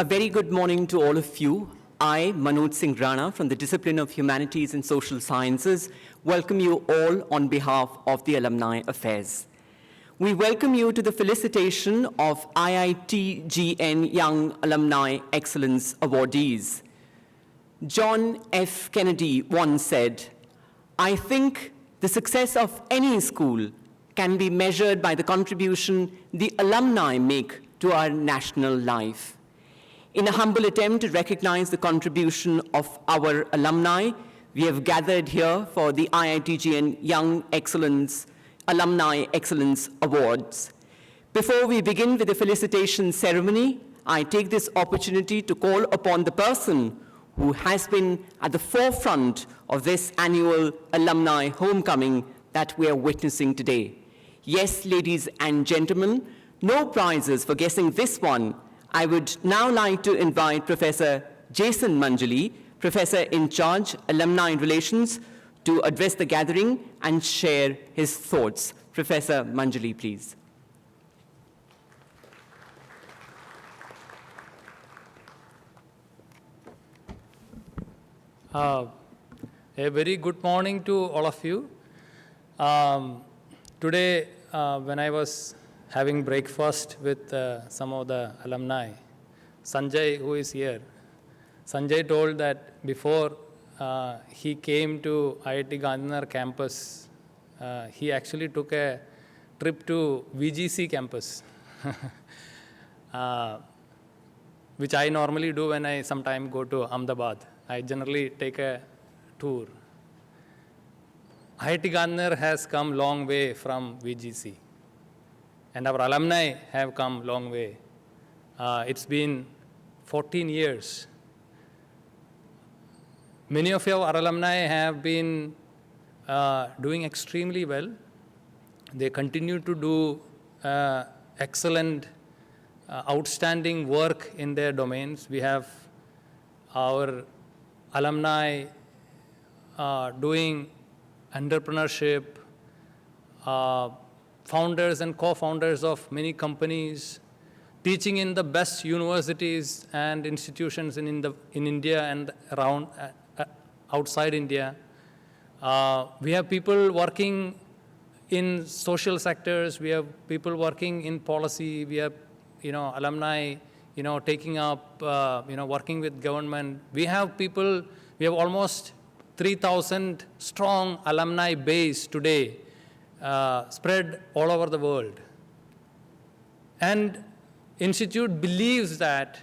A very good morning to all of you. I, Manoj Singh Rana, from the Discipline of Humanities and Social Sciences, welcome you all on behalf of the Alumni Affairs. We welcome you to the felicitation of IITGN Young Alumni Excellence Awardees. John F. Kennedy once said, "I think the success of any school can be measured by the contribution the alumni make to our national life." In a humble attempt to recognize the contribution of our alumni, we have gathered here for the IITGN Young Alumni Excellence Awards. Before we begin with the felicitation ceremony, I take this opportunity to call upon the person who has been at the forefront of this annual alumni homecoming that we are witnessing today. Yes, ladies and gentlemen, no prizes for guessing this one. I would now like to invite Professor Jason Manjali, Professor in Charge, Alumni Relations, to address the gathering and share his thoughts. Professor Manjali, please. A very good morning to all of you. Today, when I was having breakfast with some of the alumni, Sanjay, who is here, Sanjay told that before he came to IIT Gandhinagar campus, he actually took a trip to VGC campus, which I normally do when I sometimes go to Ahmedabad. I generally take a tour. IIT Gandhinagar has come long way from VGC. And our alumni have come long way. It's been 14 years. Many of our alumni have been doing extremely well. They continue to do excellent, outstanding work in their domains. We have our alumni doing entrepreneurship, founders and co-founders of many companies, teaching in the best universities and institutions in India and around outside India. We have people working in social sectors. We have people working in policy. We have, alumni, taking up, working with government. We have people. We have almost 3,000 strong alumni base today. Spread all over the world. And Institute believes that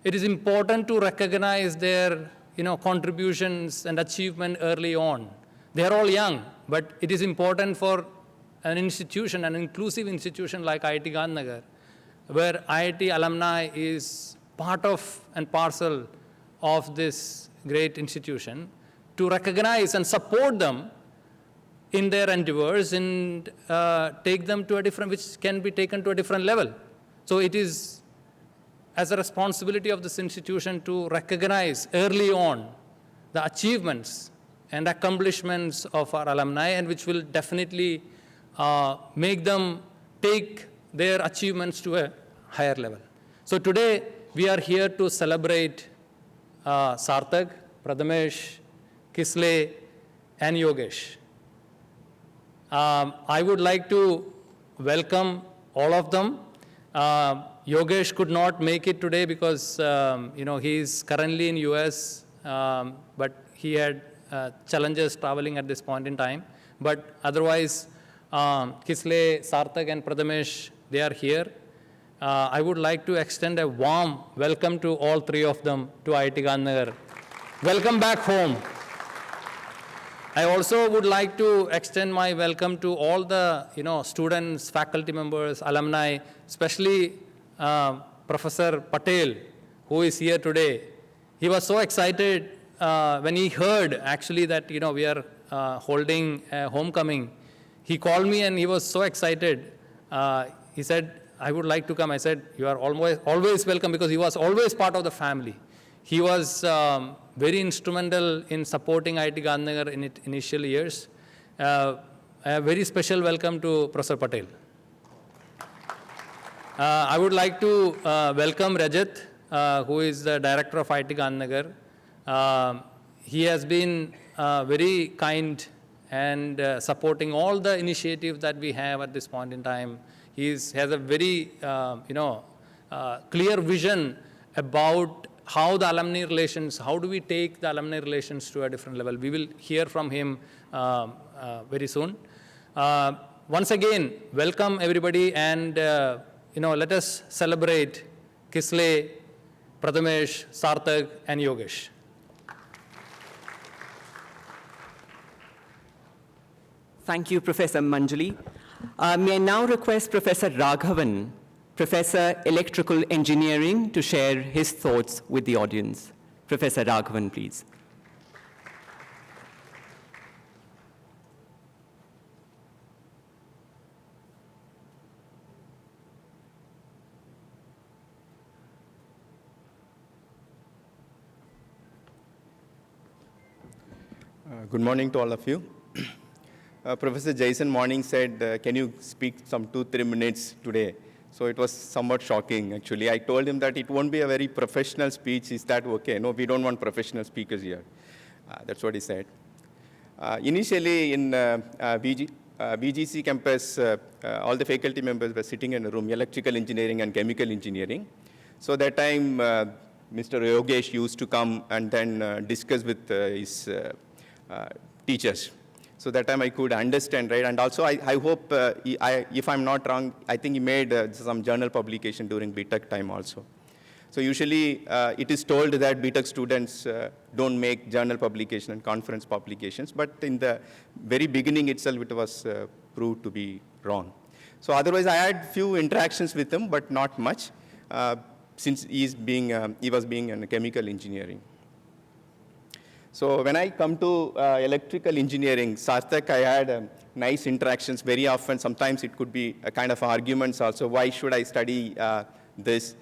it is important to recognize their contributions and achievement early on. They are all young, but it is important for an institution, an inclusive institution like IIT Gandhinagar, where IIT alumni is part of and parcel of this great institution, to recognize and support them in their endeavors and take them to a different, which can be taken to a different level. So it is as a responsibility of this institution to recognize early on the achievements and accomplishments of our alumni, and which will definitely make them take their achievements to a higher level. So today we are here to celebrate Sarthak, Prathamesh, Kislay, and Yogesh. I would like to welcome all of them. Yogesh could not make it today because he is currently in US, but he had challenges traveling at this point in time. But otherwise, Kislay, Sarthak, and Prathamesh, they are here. I would like to extend a warm welcome to all three of them to IIT Gandhinagar. Welcome back home. I also would like to extend my welcome to all the students, faculty members, alumni, especially Professor Patel, who is here today. He was so excited when he heard actually that we are holding a homecoming. He called me and he was so excited. He said, "I would like to come." I said, "You are always welcome," because he was always part of the family. He was very instrumental in supporting IIT Gandhinagar in its initial years. A very special welcome to Professor Patel. I would like to welcome Rajat, who is the director of IIT Gandhinagar. He has been very kind and supporting all the initiatives that we have at this point in time. He has a very, clear vision about how the alumni relations, how do we take the alumni relations to a different level. We will hear from him very soon. Once again, welcome everybody, and let us celebrate Kislay, Prathamesh, Sarthak, and Yogesh. Thank you, Professor Manjali. May I now request Professor Raghavan, Professor Electrical Engineering, to share his thoughts with the audience. Professor Raghavan, please. Good morning to all of you. Professor Jason morning said, can you speak some 2-3 minutes today? So it was somewhat shocking, actually. I told him that it won't be a very professional speech. Is that okay? No, we don't want professional speakers here. That's what he said. Initially, in VGC campus, all the faculty members were sitting in a room, electrical engineering and chemical engineering. So that time, Mr. Yogesh used to come and then discuss with his teachers. So that time I could understand, right? And also I hope, if I'm not wrong, I think he made some journal publication during BTech time also. So usually it is told that BTech students don't make journal publication and conference publications, but in the very beginning itself it was proved to be wrong. So otherwise I had few interactions with him, but not much, since he was being in chemical engineering. So when I come to electrical engineering, Sarthak, I had nice interactions very often. Sometimes it could be a kind of arguments also. Why should I study this?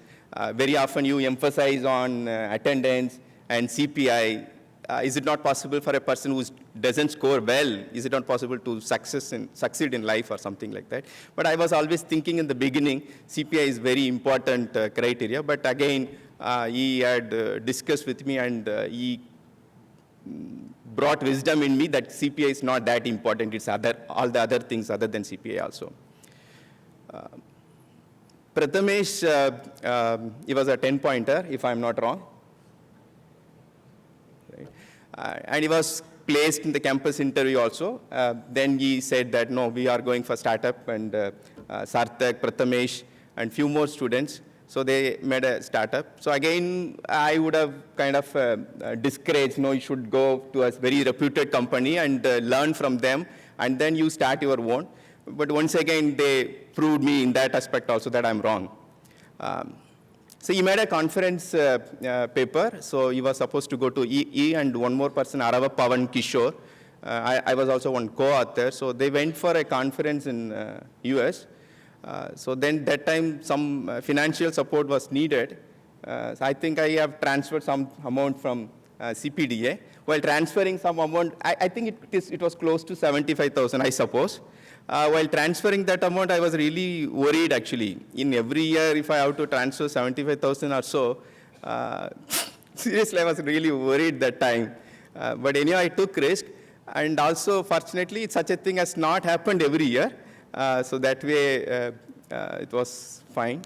Very often you emphasize on attendance and CPI. Is it not possible for a person who doesn't score well? Is it not possible to succeed in life or something like that? But I was always thinking in the beginning, CPI is very important criteria. But again, he had discussed with me, and he brought wisdom in me that CPI is not that important. It's all the other things other than CPI also. Prathamesh, he was a 10-pointer, if I'm not wrong. Right. And he was placed in the campus interview also. Then he said that, no, we are going for startup, and Sarthak, Prathamesh, and few more students. So they made a startup. So again, I would have kind of discouraged, no, you should go to a very reputed company and learn from them, and then you start your own. But once again, they proved me in that aspect also that I'm wrong. So he made a conference paper. So he was supposed to go to EE, and one more person, Arava Pavan Kishore. I was also one co-author. So they went for a conference in US. So then that time some financial support was needed. So I think I have transferred some amount from CPDA. While transferring some amount, I think it was close to 75,000, I suppose. While transferring that amount, I was really worried actually. In every year, if I have to transfer 75,000 or so, seriously, I was really worried that time. But anyhow, I took risk. And also, fortunately, such a thing has not happened every year. So that way, it was fine.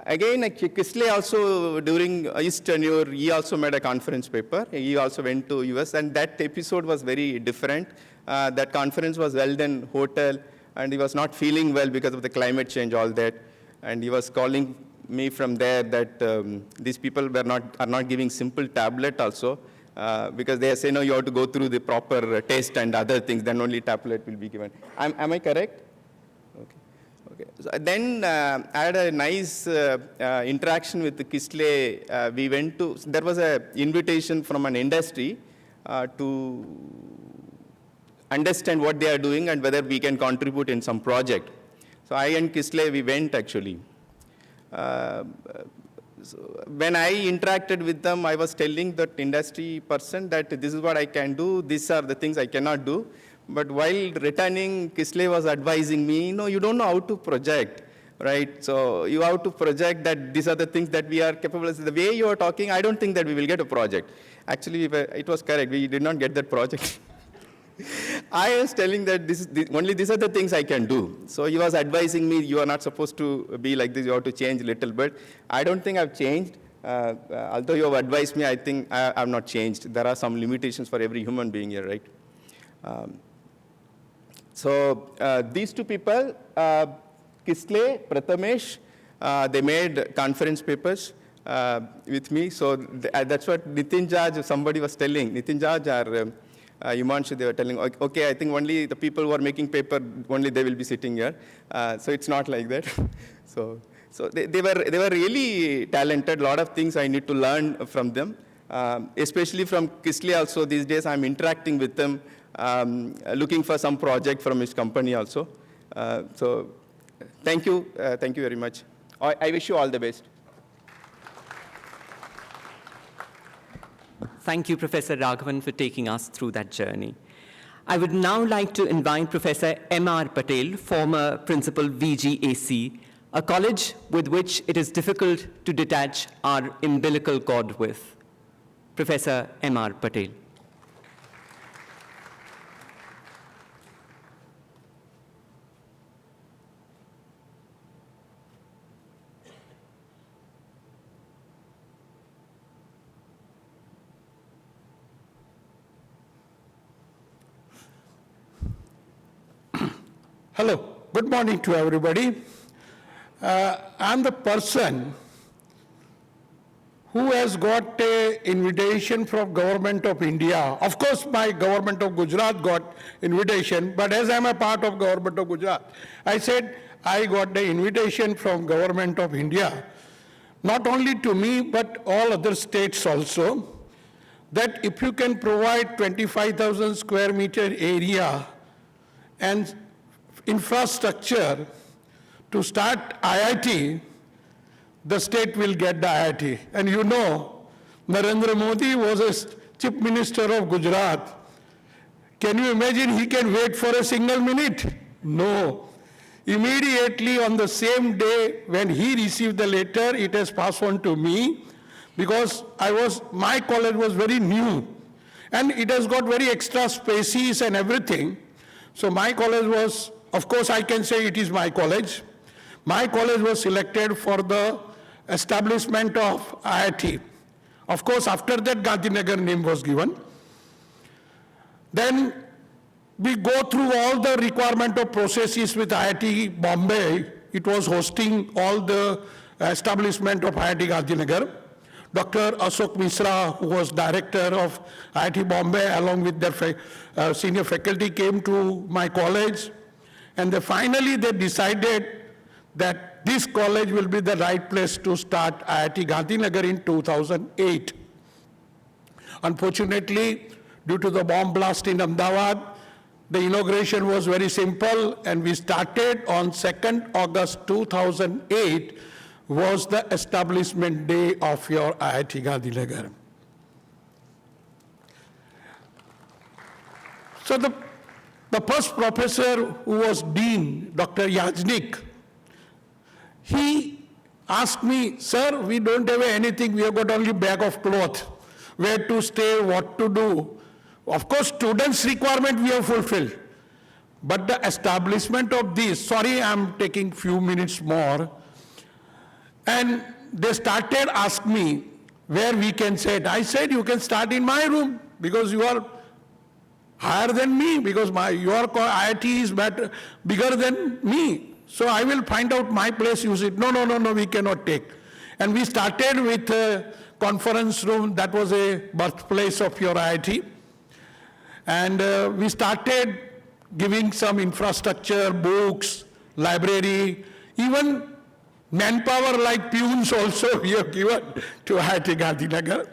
Again, Kislay also, during his tenure, he also made a conference paper. He also went to US, and that episode was very different. That conference was held in hotel, and he was not feeling well because of the climate change, all that. And he was calling me from there that these people are not giving simple tablet also, because they say, no, you have to go through the proper test and other things, then only tablet will be given. Am I correct? Okay. So then I had a nice interaction with the Kislay. There was an invitation from an industry to understand what they are doing and whether we can contribute in some project. So I and Kislay, we went actually. So when I interacted with them, I was telling that industry person that this is what I can do, these are the things I cannot do. But while returning, Kislay was advising me, no, you don't know how to project. right? So you have to project that these are the things that we are capable of. The way you are talking, I don't think that we will get a project. Actually, it was correct. We did not get that project. I was telling that only these are the things I can do. So he was advising me, you are not supposed to be like this, you have to change a little bit. I don't think I've changed. Although you have advised me, I think I have not changed. There are some limitations for every human being here, right? These two people, Kislay, Prathamesh, they made conference papers with me. So that's what Nitin Jaj, somebody was telling. Nitin Jaj or Yumanshu, they were telling, okay, I think only the people who are making paper, only they will be sitting here. So it's not like that. So they were really talented. A lot of things I need to learn from them, especially from Kislay also. These days I'm interacting with them, looking for some project from his company also. So thank you very much. I wish you all the best. Thank you, Professor Raghavan, for taking us through that journey. I would now like to invite Professor M.R. Patel, former principal VGAC, a college with which it is difficult to detach our umbilical cord with. Professor M.R. Patel. Hello, good morning to everybody. I'm the person who has got an invitation from Government of India. Of course, my Government of Gujarat got invitation, but as I'm a part of Government of Gujarat, I said I got the invitation from Government of India, not only to me, but all other states also, that if you can provide 25,000 square meter area and infrastructure to start IIT, the state will get the IIT. And you know, Narendra Modi was a Chief Minister of Gujarat. Can you imagine he can wait for a single minute? No. Immediately on the same day when he received the letter, it has passed on to me, because my college was very new and it has got very extra spaces and everything. So my college was, of course I can say it is my college. My college was selected for the establishment of IIT. Of course, after that Gandhinagar name was given. Then we go through all the requirement of processes with IIT Bombay. It was hosting all the establishment of IIT Gandhinagar. Dr. Ashok Misra, who was director of IIT Bombay, along with their senior faculty, came to my college. And finally they decided that this college will be the right place to start IIT Gandhinagar in 2008. Unfortunately, due to the bomb blast in Ahmedabad, the inauguration was very simple, and we started on 2nd August 2008 was the establishment day of your IIT Gandhinagar. So the first professor who was dean, Dr. Yajnik, he asked me, sir, we don't have anything, we have got only bag of cloth, where to stay, what to do. Of course, students' requirement we have fulfilled, but the establishment of this, sorry, I'm taking few minutes more, and they started asking me where we can sit. I said, you can start in my room, because you are higher than me, because your IIT is bigger than me. So I will find out my place, use it. No, we cannot take. And we started with a conference room, that was a birthplace of your IIT. And we started giving some infrastructure, books, library, even manpower like peons also we have given to IIT Gandhinagar.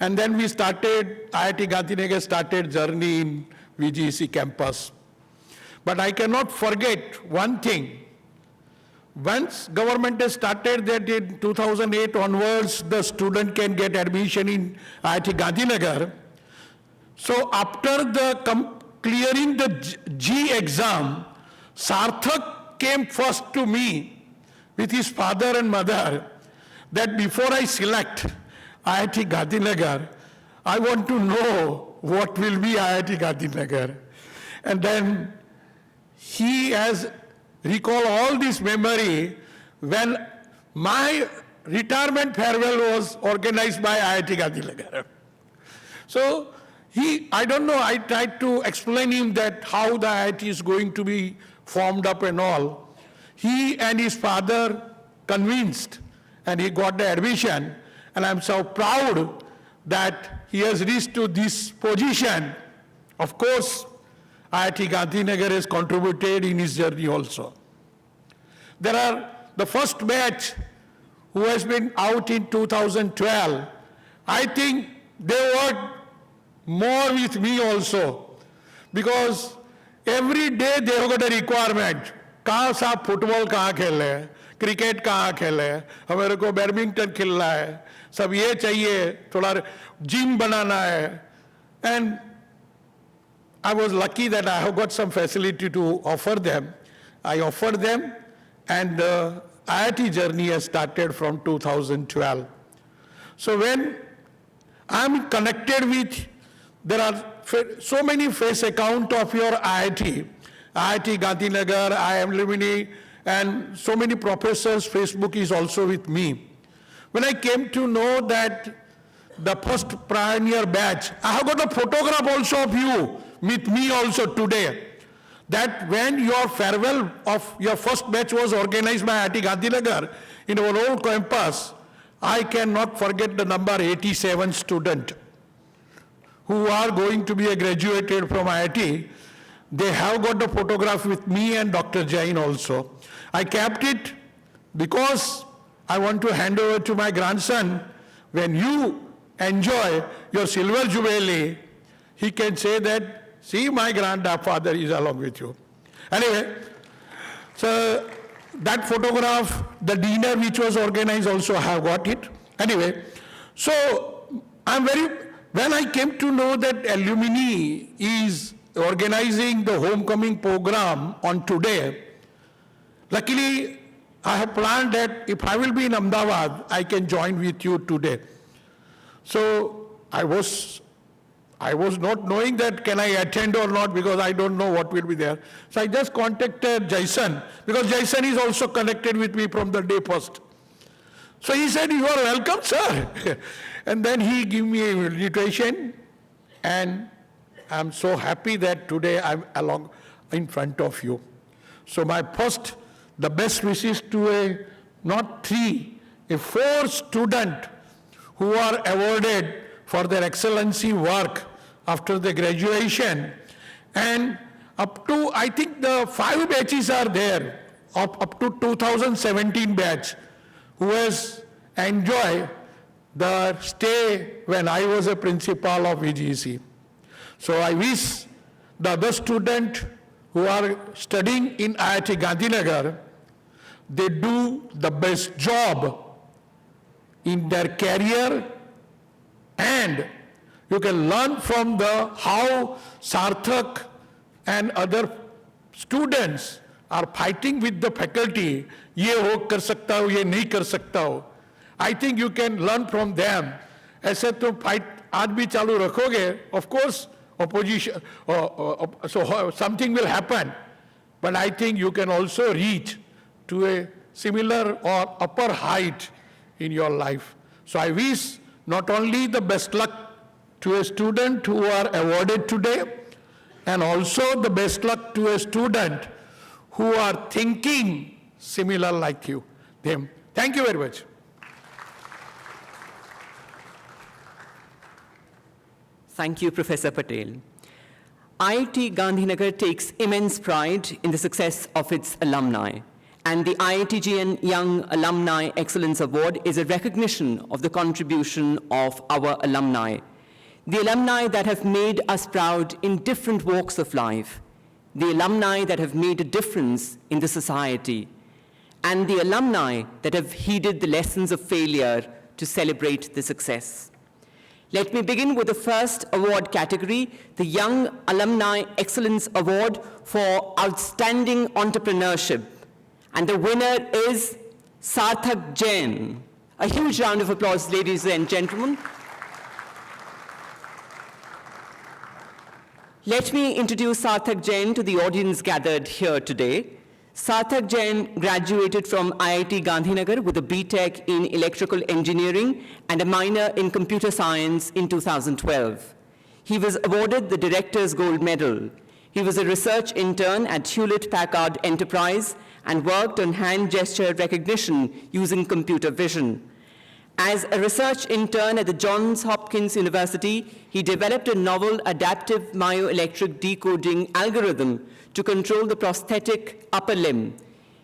And then we started, IIT Gandhinagar started journey in VGC campus. But I cannot forget one thing. Once government has started that in 2008 onwards, the student can get admission in IIT Gandhinagar. So after clearing the G exam, Sarthak came first to me with his father and mother that before I select IIT Gandhinagar, I want to know what will be IIT Gandhinagar. And then he has recalled all this memory when my retirement farewell was organized by IIT Gandhinagar. So I don't know, I tried to explain him that how the IIT is going to be formed up and all. He and his father convinced, and he got the admission, and I'm so proud that he has reached to this position. Of course, IIT Gandhinagar has contributed in his journey also. There are the first batch who has been out in 2012. I think they worked more with me also, because every day they have got a requirement. कहाँ साहब football कहाँ खेल रहे हैं, cricket कहाँ खेल रहे हैं, हमारे को बैडमिंटन खेलना है, सब ये चाहिए, थोड़ा जिम बनाना है. And I was lucky that I have got some facility to offer them. I offered them, and the IIT journey has started from 2012. So when I'm connected with, there are so many face account of your IIT Gandhinagar, IIM Alumni, and so many professors. Facebook is also with me. When I came to know that the first pioneer batch, I have got a photograph also of you with me also today, that when your farewell of your first batch was organized by IIT Gandhinagar in our old campus, I cannot forget the number 87 student who are going to be graduated from IIT. They have got the photograph with me and Dr. Jain also. I kept it because I want to hand over to my grandson. When you enjoy your silver jubilee, he can say that, see, my grandfather is along with you. Anyway, so that photograph, the dinner which was organized also, I have got it. Anyway, so when I came to know that alumni is organizing the homecoming program on today, luckily I have planned that if I will be in Ahmedabad, I can join with you today. So I was not knowing that can I attend or not, because I don't know what will be there. So I just contacted Jason, because Jason is also connected with me from the day first. So he said, you are welcome, sir. And then he gave me an invitation, and I'm so happy that today I'm along in front of you. So my first, the best wishes to not 4 students who are awarded for their excellency work after the graduation. And up to, I think the 5 batches are there, up to 2017 batch, who has enjoyed the stay when I was a principal of VGC. So I wish the other students who are studying in IIT Gandhinagar, they do the best job in their career, and you can learn from how Sarthak and other students are fighting with the faculty. ये हो कर सकता हो, ये नहीं कर सकता हो. I think you can learn from them. ऐसे तो fight आज भी चालू रखोगे, of course opposition, so something will happen. But I think you can also reach to a similar or upper height in your life. So I wish not only the best luck to a student who are awarded today, and also the best luck to a student who are thinking similar like you, them. Thank you very much. Thank you, Professor Patel. IIT Gandhinagar takes immense pride in the success of its alumni, and the IITGN Young Alumni Excellence Award is a recognition of the contribution of our alumni, the alumni that have made us proud in different walks of life, the alumni that have made a difference in the society, and the alumni that have heeded the lessons of failure to celebrate the success. Let me begin with the first award category, the Young Alumni Excellence Award for Outstanding Entrepreneurship. And the winner is Sarthak Jain. A huge round of applause, ladies and gentlemen. Let me introduce Sarthak Jain to the audience gathered here today. Sarthak Jain graduated from IIT Gandhinagar with a BTech in electrical engineering and a minor in computer science in 2012. He was awarded the Director's Gold Medal. He was a research intern at Hewlett-Packard Enterprise and worked on hand gesture recognition using computer vision. As a research intern at the Johns Hopkins University, he developed a novel adaptive myoelectric decoding algorithm to control the prosthetic upper limb.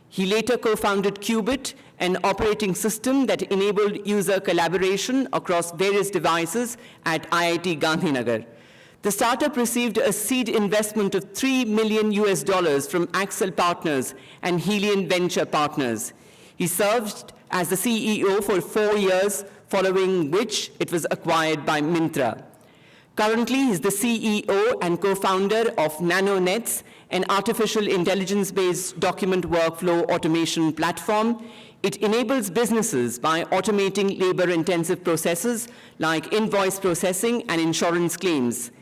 He later co-founded Qubit, an operating system that enabled user collaboration across various devices at IIT Gandhinagar. The startup received a seed investment of $3 million from Accel Partners and Helion Venture Partners. He served as the CEO for 4 years, following which it was acquired by Myntra. Currently, he is the CEO and co-founder of Nanonets, an artificial intelligence-based document workflow automation platform. It enables businesses by automating labor-intensive processes like invoice processing and insurance claims.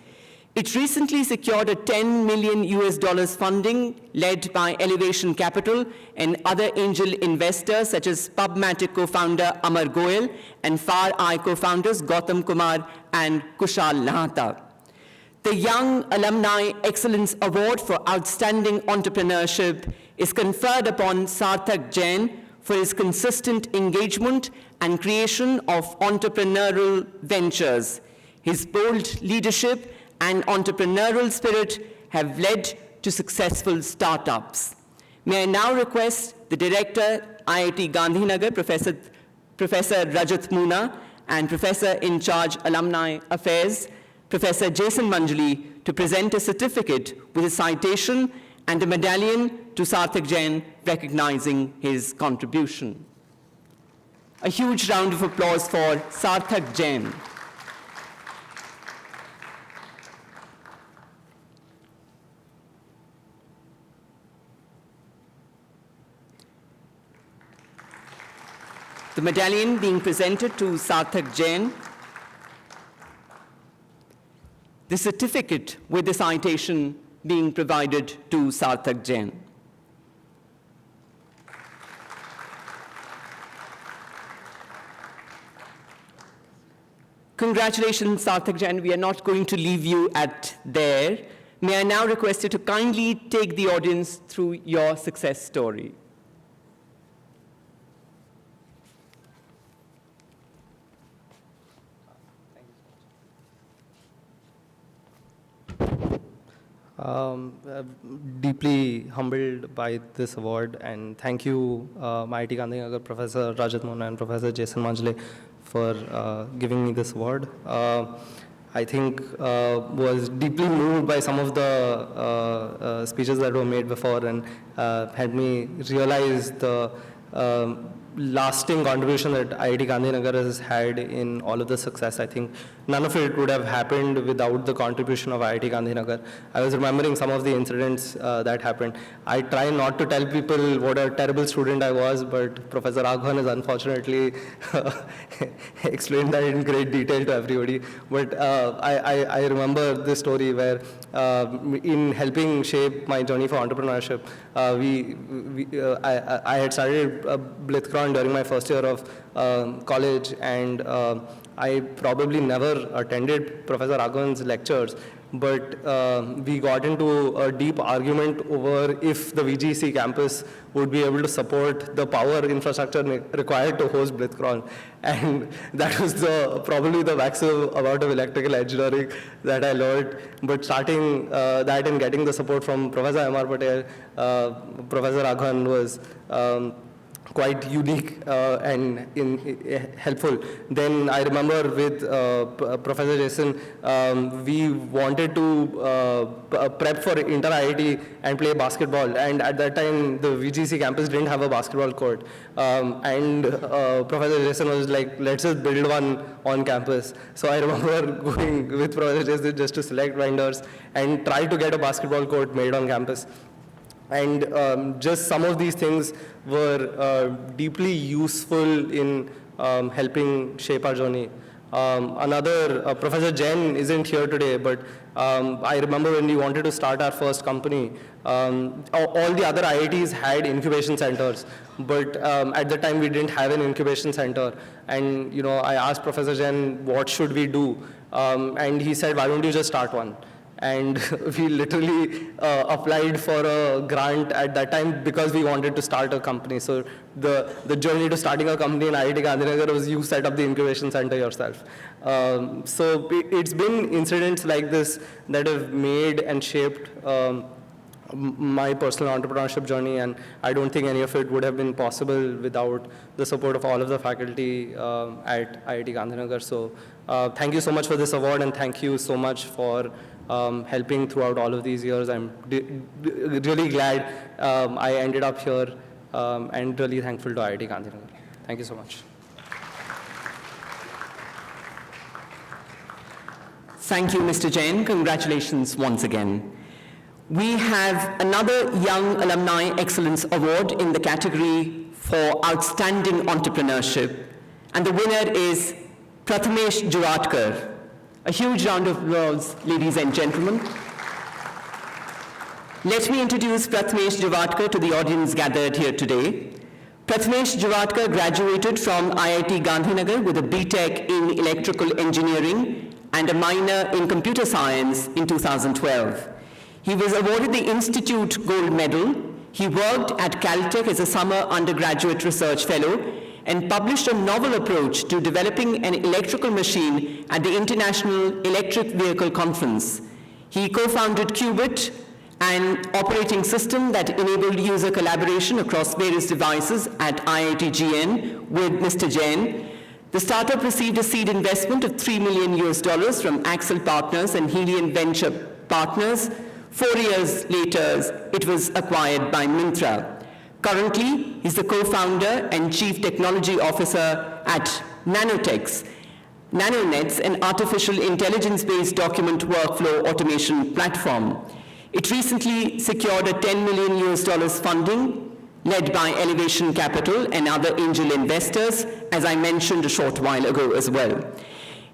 It recently secured a $10 million funding led by Elevation Capital and other angel investors such as Pubmatic co-founder Amar Goyal and Far Eye co-founders Gautam Kumar and Kushal Lahata. The Young Alumni Excellence Award for Outstanding Entrepreneurship is conferred upon Sarthak Jain for his consistent engagement and creation of entrepreneurial ventures. His bold leadership and entrepreneurial spirit have led to successful startups. May I now request the Director, IIT Gandhinagar, Professor Rajat Moona, and Professor in charge Alumni Affairs, Professor Jason Manjali, to present a certificate with a citation and a medallion to Sarthak Jain recognizing his contribution. A huge round of applause for Sarthak Jain. The medallion being presented to Sarthak Jain. The certificate with the citation being provided to Sarthak Jain. Congratulations, Sarthak Jain. We are not going to leave you at there. May I now request you to kindly take the audience through your success story. Deeply humbled by this award, and thank you, IIT Gandhinagar, Professor Rajat Moona and Professor Jason Manjali for giving me this award. I think was deeply moved by some of the speeches that were made before and had me realize the lasting contribution that IIT Gandhinagar has had in all of the success. I think none of it would have happened without the contribution of IIT Gandhinagar. I was remembering some of the incidents that happened. I try not to tell people what a terrible student I was, but Professor Raghavan has unfortunately explained that in great detail to everybody. But I remember this story where in helping shape my journey for entrepreneurship, I had started Blitzcranch during my first year of college, and I probably never attended Professor Raghavan's lectures, but we got into a deep argument over if the VGC campus would be able to support the power infrastructure required to host Blitzcranch. And that was probably the maximum amount of electrical engineering that I learned. But starting that and getting the support from Professor M.R. Patel, Professor Raghavan was quite unique and helpful. Then I remember with Professor Jason, we wanted to prep for inter-IIT and play basketball. And at that time, the VGC campus didn't have a basketball court. And Professor Jason was like, let's just build one on campus. So I remember going with Professor Jason just to select vendors and try to get a basketball court made on campus. And just some of these things were deeply useful in helping shape our journey. Professor Jain isn't here today, but I remember when we wanted to start our first company, all the other IITs had incubation centers, but at the time we didn't have an incubation center. And I asked Professor Jain, what should we do? And he said, why don't you just start one? And we literally applied for a grant at that time because we wanted to start a company. So the journey to starting a company in IIT Gandhinagar was you set up the incubation center yourself. So it's been incidents like this that have made and shaped my personal entrepreneurship journey, and I don't think any of it would have been possible without the support of all of the faculty at IIT Gandhinagar. So thank you so much for this award, and thank you so much for helping throughout all of these years. I'm really glad I ended up here, and really thankful to IIT Gandhinagar. Thank you so much. Thank you, Mr. Jain. Congratulations once again. We have another Young Alumni Excellence Award in the category for Outstanding Entrepreneurship, and the winner is Prathamesh Juvatkar. A huge round of applause, ladies and gentlemen. Let me introduce Prathamesh Juvatkar to the audience gathered here today. Prathamesh Juvatkar graduated from IIT Gandhinagar with a BTech in Electrical Engineering and a minor in Computer Science in 2012. He was awarded the Institute Gold Medal. He worked at Caltech as a summer undergraduate research fellow and published a novel approach to developing an electrical machine at the International Electric Vehicle Conference. He co-founded Qubit, an operating system that enabled user collaboration across various devices at IITGN with Mr. Jain. The startup received a seed investment of $3 million from Axel Partners and Helion Venture Partners. 4 years later, it was acquired by Myntra. Currently, he's the co-founder and chief technology officer at Nanonets, an artificial intelligence-based document workflow automation platform. It recently secured a $10 million funding led by Elevation Capital and other angel investors, as I mentioned a short while ago as well.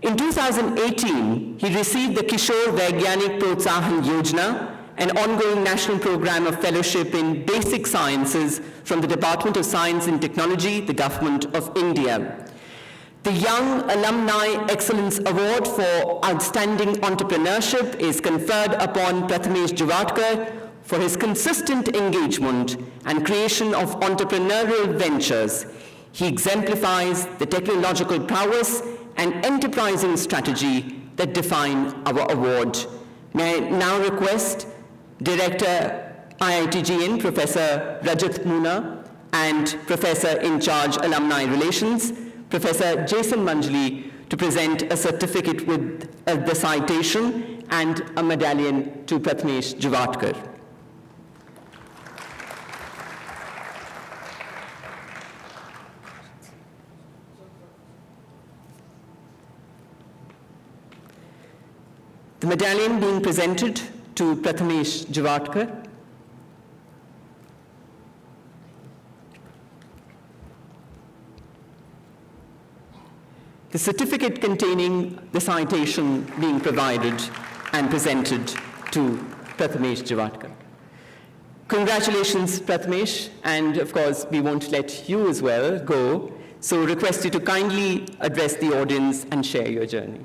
In 2018, he received the Kishore Vaigyanik Protsahan Yojana, an ongoing national program of fellowship in basic sciences from the Department of Science and Technology, the Government of India. The Young Alumni Excellence Award for Outstanding Entrepreneurship is conferred upon Prathamesh Juvatkar for his consistent engagement and creation of entrepreneurial ventures. He exemplifies the technological prowess and enterprising strategy that define our award. May I now request Director IITGN, Professor Rajat Moona, and Professor in charge Alumni Relations, Professor Jason Manjali, to present a certificate with the citation and a medallion to Prathamesh Juvatkar. The medallion being presented to Prathamesh Juvatkar. The certificate containing the citation being provided and presented to Prathamesh Juvatkar. Congratulations, Prathamesh, and of course, we won't let you as well go, so request you to kindly address the audience and share your journey.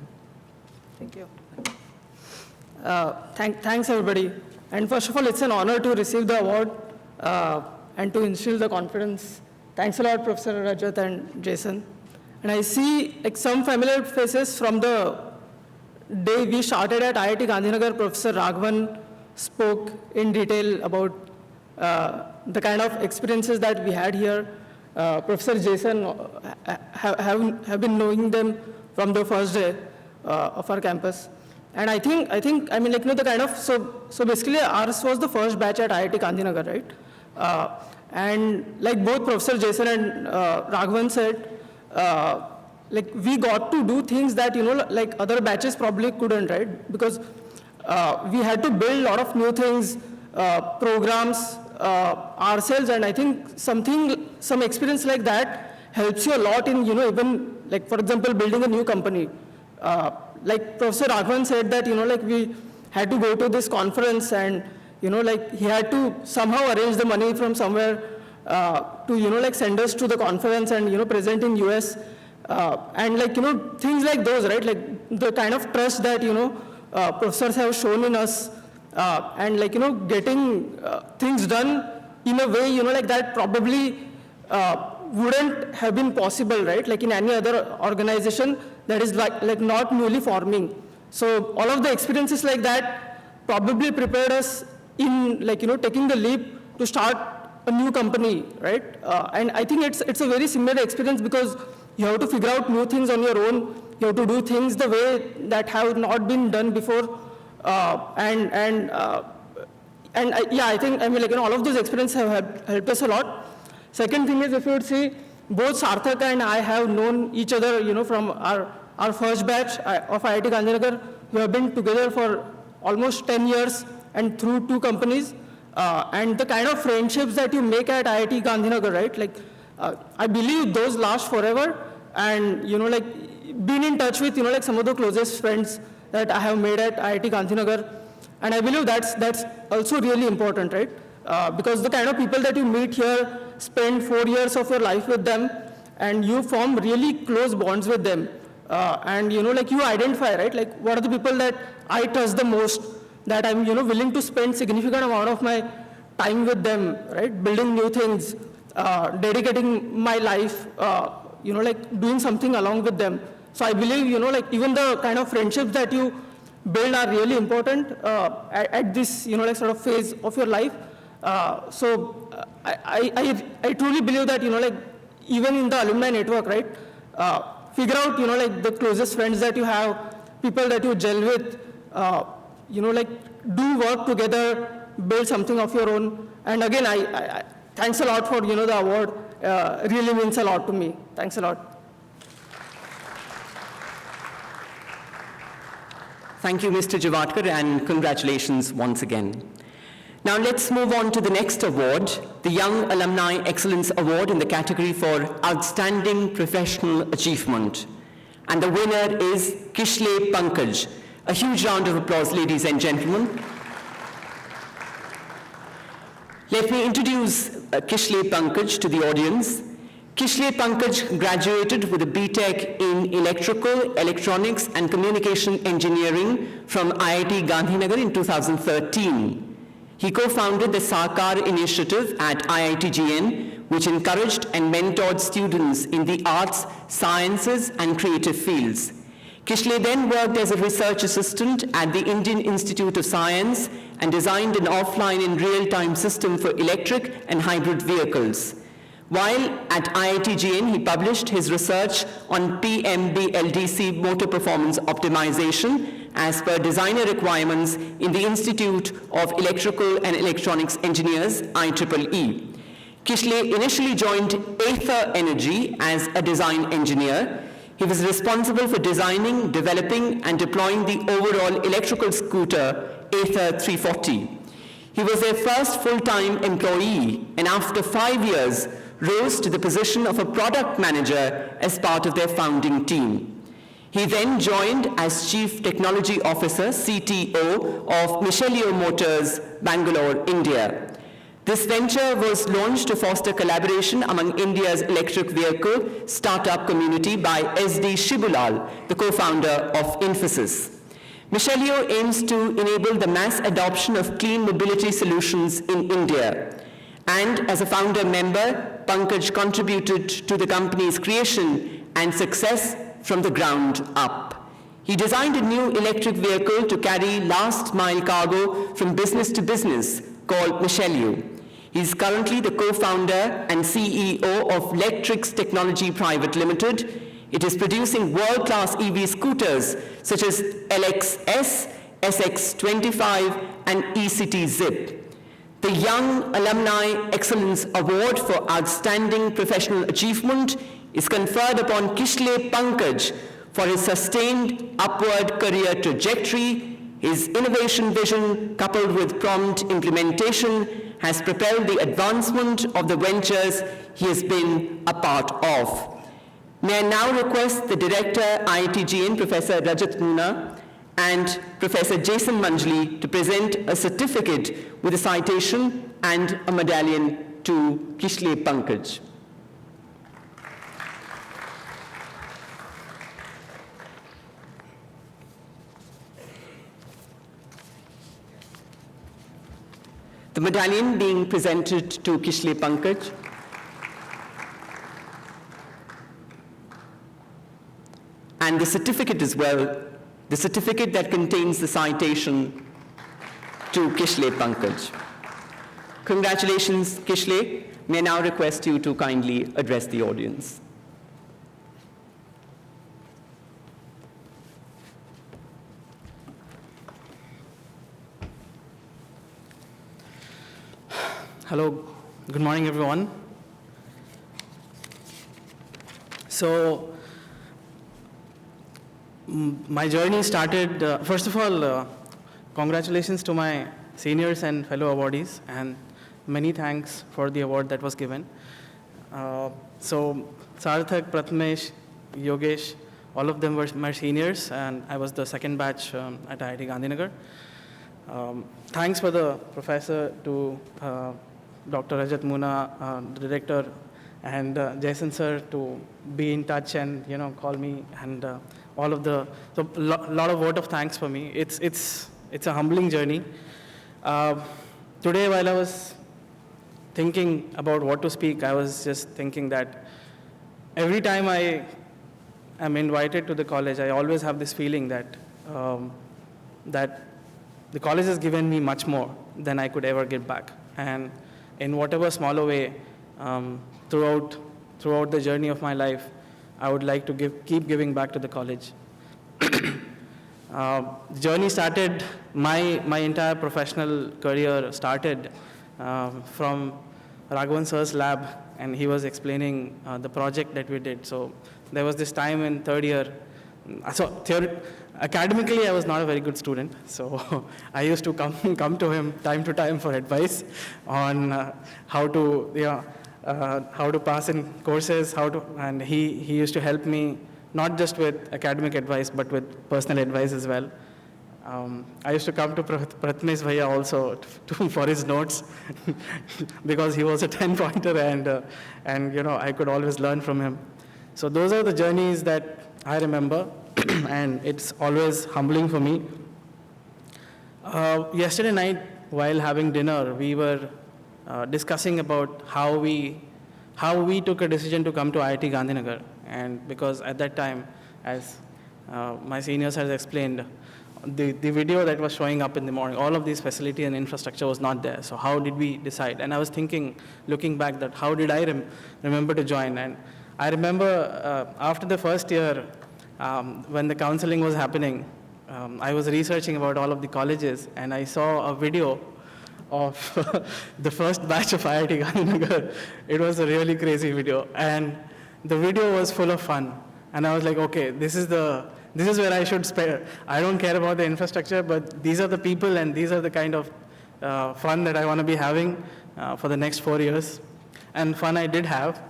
Thank you. Thanks, everybody. And first of all, it's an honor to receive the award and to instill the confidence. Thanks a lot, Professor Rajat and Jason. And I see some familiar faces from the day we started at IIT Gandhinagar. Professor Raghavan spoke in detail about the kind of experiences that we had here. Professor Jason have been knowing them from the first day of our campus. And I think, the kind of, so basically ours was the first batch at IIT Gandhinagar, right? And like both Professor Jason and Raghavan said, we got to do things that, like other batches probably couldn't, right? Because we had to build a lot of new things, programs ourselves, and I think some experience like that helps you a lot in, even like, for example, building a new company. Like Professor Raghavan said that, like we had to go to this conference and, like he had to somehow arrange the money from somewhere to, like send us to the conference and, present in US. And like, things like those, right? Like the kind of trust that, professors have shown in us and like, getting things done in a way, like that probably wouldn't have been possible, right? Like in any other organization that is like not newly forming. So all of the experiences like that probably prepared us in like, taking the leap to start a new company, right? And I think it's a very similar experience because you have to figure out new things on your own. You have to do things the way that have not been done before. Yeah, I think, all of those experiences have helped us a lot. Second thing is, if you would see, both Sarthak and I have known each other, from our first batch of IIT Gandhinagar. We have been together for almost 10 years and through 2 companies. And the kind of friendships that you make at IIT Gandhinagar, right? Like, I believe those last forever. And, like, being in touch with, like some of the closest friends that I have made at IIT Gandhinagar. And I believe that's also really important, right? Because the kind of people that you meet here, spend 4 years of your life with them, and you form really close bonds with them. And, like you identify, right? Like, what are the people that I trust the most, that I'm, willing to spend significant amount of my time with them, right? Building new things, dedicating my life, like doing something along with them. So I believe, like even the kind of friendships that you build are really important at this, like sort of phase of your life. So I truly believe that, like even in the alumni network, right? Figure out, like the closest friends that you have, people that you gel with, like do work together, build something of your own. And again, I thanks a lot for, the award. Really means a lot to me. Thanks a lot. Thank you, Mr. Juvatkar, and congratulations once again. Now let's move on to the next award, the Young Alumni Excellence Award in the category for Outstanding Professional Achievement. And the winner is Kislay Pankaj. A huge round of applause, ladies and gentlemen. Let me introduce Kislay Pankaj to the audience. Kislay Pankaj graduated with a BTech in Electrical, Electronics and Communication Engineering from IIT Gandhinagar in 2013. He co-founded the Sarthak initiative at IITGN, which encouraged and mentored students in the arts, sciences, and creative fields. Kislay then worked as a research assistant at the Indian Institute of Science and designed an offline and real-time system for electric and hybrid vehicles. While at IITGN, he published his research on PMBLDC motor performance optimization as per designer requirements in the Institute of Electrical and Electronics Engineers, IEEE. Kislay initially joined Ather Energy as a design engineer. He was responsible for designing, developing, and deploying the overall electrical scooter Ather 340. He was their first full-time employee, and after 5 years, rose to the position of a product manager as part of their founding team. He then joined as Chief Technology Officer, CTO, of Michelio Motors, Bangalore, India. This venture was launched to foster collaboration among India's electric vehicle startup community by SD Shibulal, the co-founder of Infosys. Michelio aims to enable the mass adoption of clean mobility solutions in India. And as a founder member, Pankaj contributed to the company's creation and success from the ground up. He designed a new electric vehicle to carry last-mile cargo from business to business called Michelio. He is currently the co-founder and CEO of Lectrix Technology Private Limited. It is producing world-class EV scooters such as LXS, SX25, and ECT Zip. The Young Alumni Excellence Award for Outstanding Professional Achievement is conferred upon Kislay Pankaj for his sustained upward career trajectory. His innovation vision, coupled with prompt implementation, has propelled the advancement of the ventures he has been a part of. May I now request the Director, IITGN, Professor Rajat Moona, and Professor Jason Manjli to present a certificate with a citation and a medallion to Kislay Pankaj. The medallion being presented to Kislay Pankaj. And the certificate as well, the certificate that contains the citation to Kislay Pankaj. Congratulations, Kislay. May I now request you to kindly address the audience. Hello, good morning, everyone. So, my journey started, first of all, congratulations to my seniors and fellow awardees, and many thanks for the award that was given. So, Sarthak, Prathamesh, Yogesh, all of them were my seniors, and I was the second batch at IIT Gandhinagar. Thanks for the professor, to Dr. Rajat Moona, the director, and Jason sir to be in touch and call me, and all of the, so lot of word of thanks for me. It's a humbling journey. Today, while I was thinking about what to speak, I was just thinking that every time I am invited to the college, I always have this feeling that that the college has given me much more than I could ever give back, and in whatever smaller way, throughout the journey of my life, I would like to keep giving back to the college. The journey started, my entire professional career started from Raghavan sir's lab, and he was explaining the project that we did. So there was this time in third year, academically I was not a very good student, so I used to come to him time to time for advice on how to pass in courses, and he used to help me not just with academic advice but with personal advice as well. I used to come to Prathamesh Bhaiya also for his notes because he was a 10-pointer, and I could always learn from him. So those are the journeys that I remember, and it's always humbling for me. Yesterday night, while having dinner, we were discussing about how we took a decision to come to IIT Gandhinagar, and because at that time, as my seniors has explained, the video that was showing up in the morning, all of these facility and infrastructure was not there. So how did we decide? And I was thinking, looking back, that how did I remember to join? And I remember after the first year, when the counseling was happening, I was researching about all of the colleges, and I saw a video of the first batch of IIT Gandhinagar. It was a really crazy video, and the video was full of fun. And I was like, okay, this is where I should spare. I don't care about the infrastructure, but these are the people, and these are the kind of fun that I want to be having for the next 4 years. And fun I did have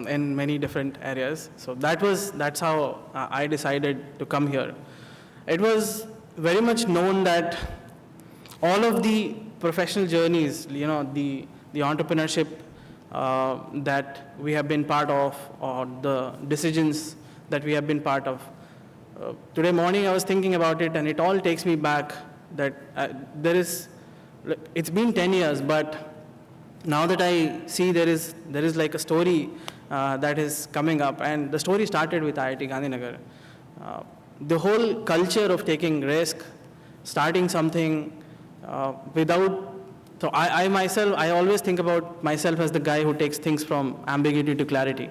in many different areas. So that's how I decided to come here. It was very much known that all of the professional journeys, the entrepreneurship that we have been part of, or the decisions that we have been part of. Today morning I was thinking about it, and it all takes me back that it's been 10 years, but now that I see there is like a story that is coming up, and the story started with IIT Gandhinagar. The whole culture of taking risk, starting something so I myself, I always think about myself as the guy who takes things from ambiguity to clarity,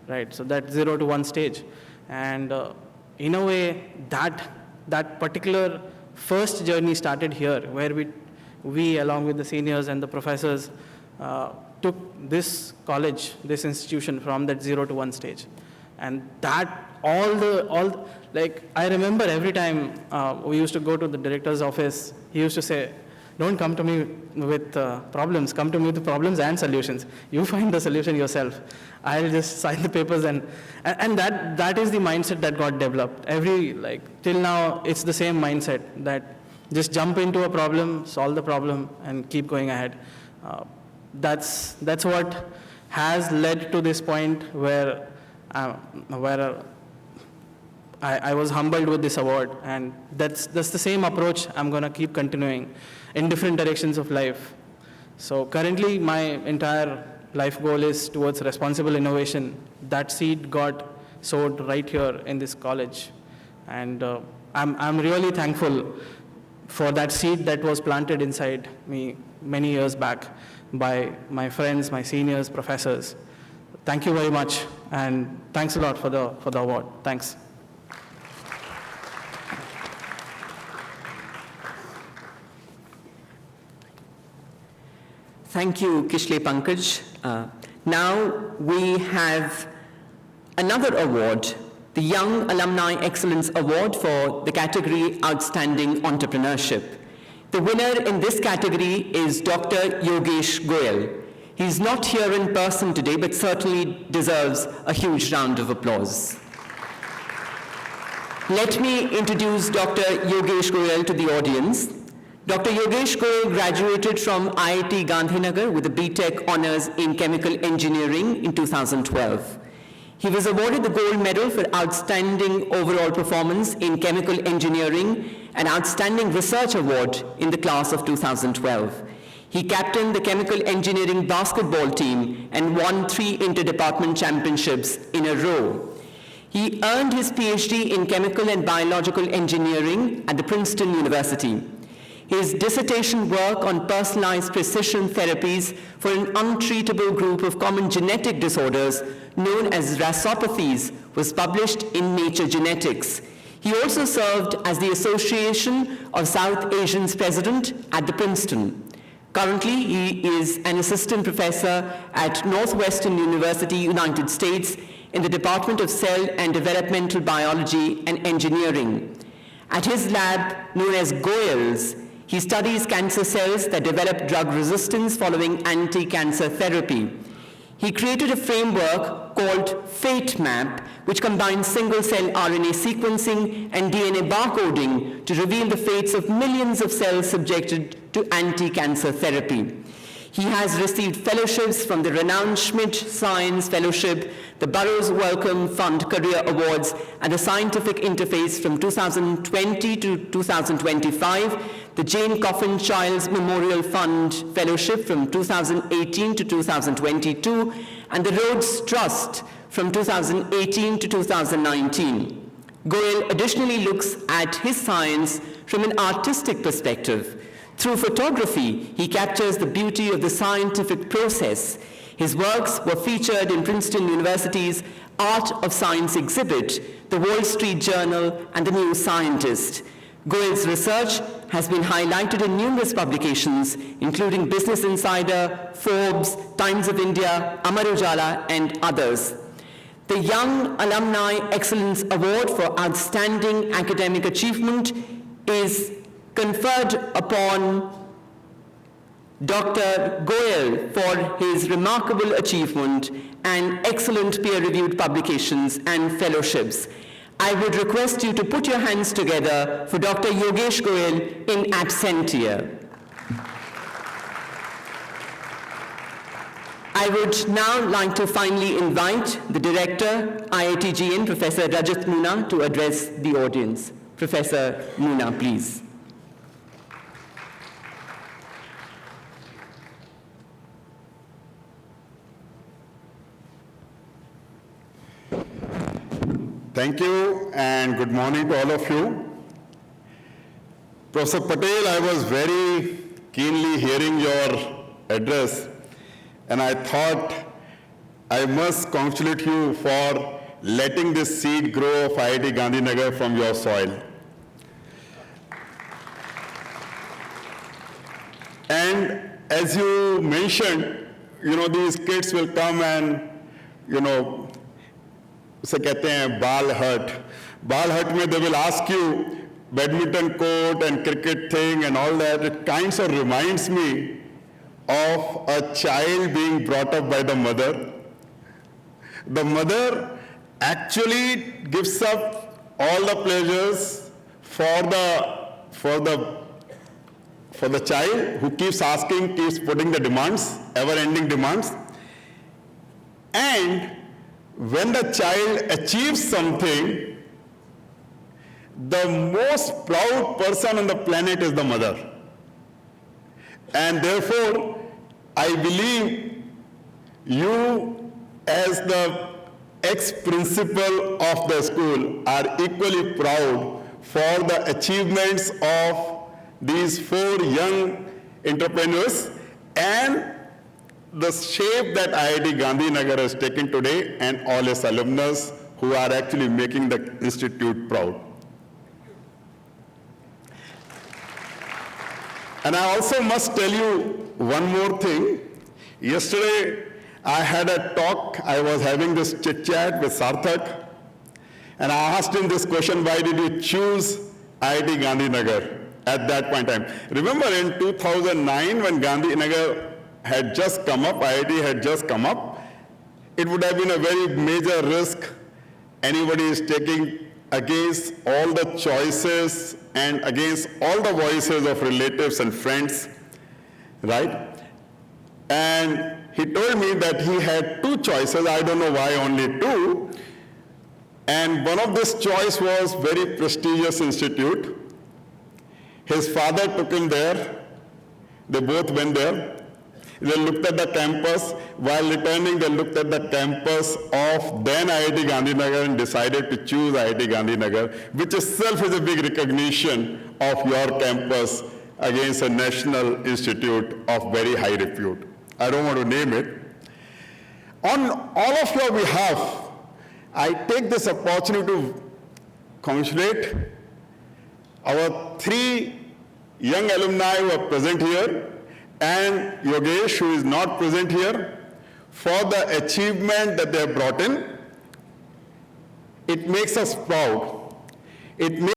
right? So that 0 to 1 stage. And in a way, that particular first journey started here, where we along with the seniors and the professors, took this college, this institution from that 0 to 1 stage. And that like I remember every time we used to go to the director's office, he used to say, don't come to me with problems, come to me with problems and solutions. You find the solution yourself. I'll just sign the papers and that is the mindset that got developed. Till now, it's the same mindset that just jump into a problem, solve the problem, and keep going ahead. That's what has led to this point where I was humbled with this award, and that's the same approach I'm going to keep continuing in different directions of life. So currently, my entire life goal is towards responsible innovation. That seed got sowed right here in this college, and I'm really thankful for that seed that was planted inside me many years back by my friends, my seniors, professors. Thank you very much, and thanks a lot for the award. Thanks. Thank you, Kislay Pankaj. Now we have another award, the Young Alumni Excellence Award for the category Outstanding Entrepreneurship. The winner in this category is Dr. Yogesh Goyal. He's not here in person today, but certainly deserves a huge round of applause. Let me introduce Dr. Yogesh Goyal to the audience. Dr. Yogesh Goyal graduated from IIT Gandhinagar with a BTech honors in chemical engineering in 2012. He was awarded the gold medal for outstanding overall performance in chemical engineering and outstanding research award in the class of 2012. He captained the chemical engineering basketball team and won 3 interdepartment championships in a row. He earned his PhD in chemical and biological engineering at the Princeton University. His dissertation work on personalized precision therapies for an untreatable group of common genetic disorders known as rasopathies was published in Nature Genetics. He also served as the Association of South Asians president at the Princeton. Currently, he is an assistant professor at Northwestern University, United States, in the Department of Cell and Developmental Biology and Engineering. At his lab, known as Goyal's, he studies cancer cells that develop drug resistance following anti-cancer therapy. He created a framework called FATE-MAP, which combines single-cell RNA sequencing and DNA barcoding to reveal the fates of millions of cells subjected to anti-cancer therapy. He has received fellowships from the renowned Schmidt Science Fellowship, the Burroughs Wellcome Fund Career Awards, and the Scientific Interface from 2020 to 2025, the Jain Child's Memorial Fund Fellowship from 2018 to 2022, and the Rhodes Trust from 2018 to 2019. Goyal additionally looks at his science from an artistic perspective. Through photography, he captures the beauty of the scientific process. His works were featured in Princeton University's Art of Science exhibit, the Wall Street Journal, and the New Scientist. Goyal's research has been highlighted in numerous publications, including Business Insider, Forbes, Times of India, Amar Ujala, and others. The Young Alumni Excellence Award for Outstanding Academic Achievement is conferred upon Dr. Goyal for his remarkable achievement and excellent peer-reviewed publications and fellowships. I would request you to put your hands together for Dr. Yogesh Goyal in absentia. I would now like to finally invite the Director, IITGN, Professor Rajat Moona, to address the audience. Professor Moona, please. Thank you and good morning to all of you. Professor Patel, I was very keenly hearing your address and I thought I must congratulate you for letting this seed grow of IIT Gandhinagar from your soil. And as you mentioned, these kids will come and, उसे कहते हैं बाल हट में they will ask you badminton court and cricket thing and all that, it kind of reminds me of a child being brought up by the mother. The mother actually gives up all the pleasures for the child who keeps asking, keeps putting the demands, ever-ending demands. And when the child achieves something, the most proud person on the planet is the mother. And therefore, I believe you as the ex-principal of the school are equally proud for the achievements of these 4 young entrepreneurs and the shape that IIT Gandhinagar has taken today and all its alumni who are actually making the institute proud. And I also must tell you one more thing. Yesterday, I had a talk, I was having this chit-chat with Sarthak, and I asked him this question, why did you choose IIT Gandhinagar at that point in time? Remember in 2009 when Gandhinagar had just come up, IIT had just come up, it would have been a very major risk anybody is taking against all the choices and against all the voices of relatives and friends, right? And he told me that he had 2 choices, I don't know why only 2, and one of this choice was very prestigious institute. His father took him there, they both went there. They looked at the campus. While returning, they looked at the campus of then IIT Gandhinagar and decided to choose IIT Gandhinagar, which itself is a big recognition of your campus against a national institute of very high repute. I don't want to name it. On all of your behalf, I take this opportunity to congratulate our 3 young alumni who are present here, and Yogesh, who is not present here, for the achievement that they have brought in. It makes us proud. It makes